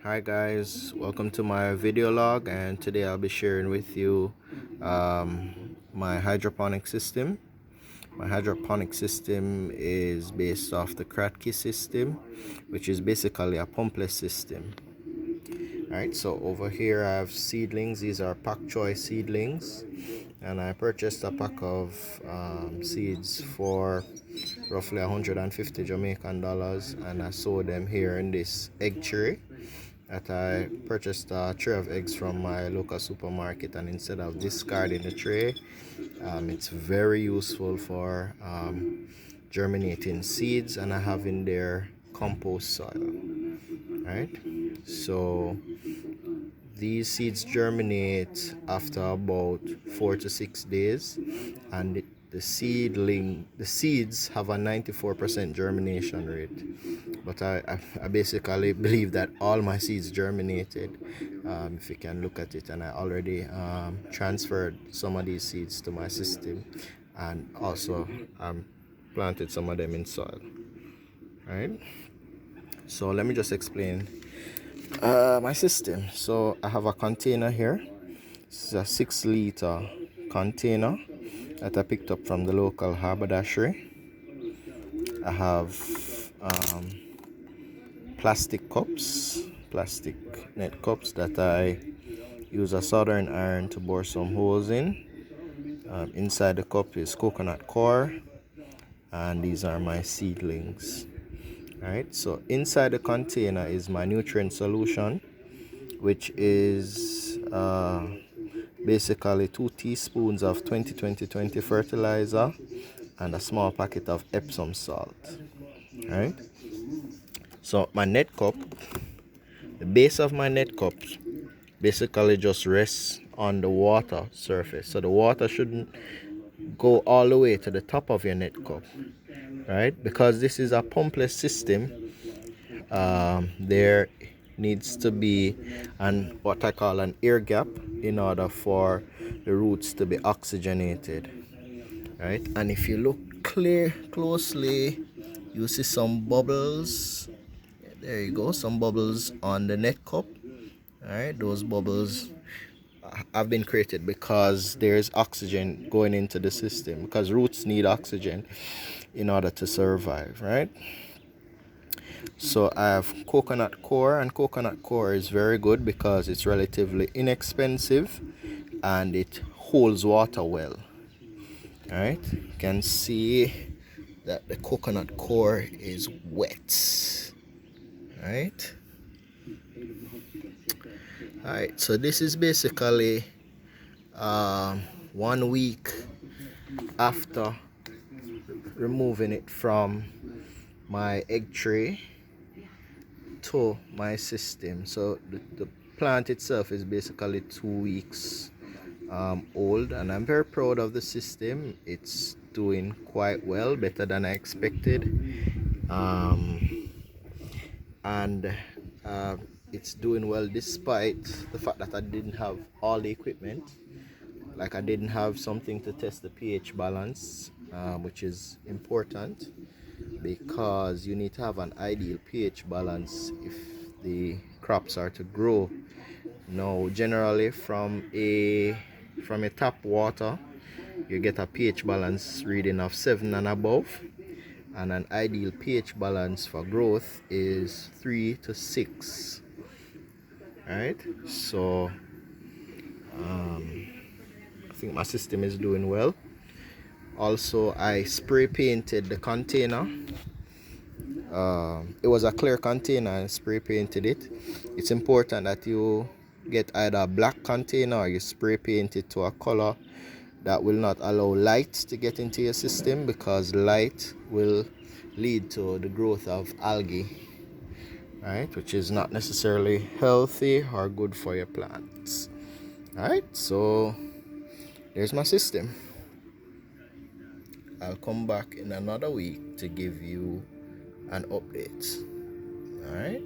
Hi guys, welcome to my video log, and today I'll be sharing with you my hydroponic system. My hydroponic system is based off the Kratky system, which is basically a pumpless system. Alright, so over here I have seedlings. These are Pak Choi seedlings, and I purchased a pack of seeds for roughly 150 Jamaican dollars, and I sowed them here in this egg tray that I purchased a tray of eggs from my local supermarket. And instead of discarding the tray, it's very useful for germinating seeds, and I have in there compost soil. Right, so these seeds germinate after about 4 to 6 days, and the seeds have a 94% germination rate. But I basically believe that all my seeds germinated, if you can look at it, and I already transferred some of these seeds to my system, and also planted some of them in soil. Right, so let me just explain my system. So I have a container here. This is a 6-liter container that I picked up from the local haberdashery. I have plastic net cups that I use a soldering iron to bore some holes in. Inside the cup is coconut coir, and these are my seedlings. Alright, so inside the container is my nutrient solution, which is basically 2 teaspoons of 20-20-20 fertilizer and a small packet of Epsom salt. Alright, so my net cup, the base of my net cup basically just rests on the water surface. So the water shouldn't go all the way to the top of your net cup, right? Because this is a pumpless system, there needs to be what I call an air gap in order for the roots to be oxygenated, right? And if you look closely, you see some bubbles. There you go, some bubbles on the net cup. All right, those bubbles have been created because there's oxygen going into the system, because roots need oxygen in order to survive, right? So I have coconut coir, and coconut coir is very good because it's relatively inexpensive and it holds water well. All right, you can see that the coconut coir is wet. All right. All right, so this is basically 1 week after removing it from my egg tray to my system. So the plant itself is basically 2 weeks old, and I'm very proud of the system. It's doing quite well, better than I expected, and it's doing well despite the fact that I didn't have all the equipment. Like, I didn't have something to test the pH balance, which is important because you need to have an ideal pH balance if the crops are to grow. Now, generally from a tap water, you get a pH balance reading of 7 and above, and an ideal pH balance for growth is 3 to 6. All right, so I think my system is doing well. Also, I spray painted the container. It was a clear container, and spray painted it. It's important that you get either a black container or you spray paint it to a color that will not allow light to get into your system, because light will lead to the growth of algae, right, which is not necessarily healthy or good for your plants. All right, so there's my system. I'll come back in another week to give you an update. All right.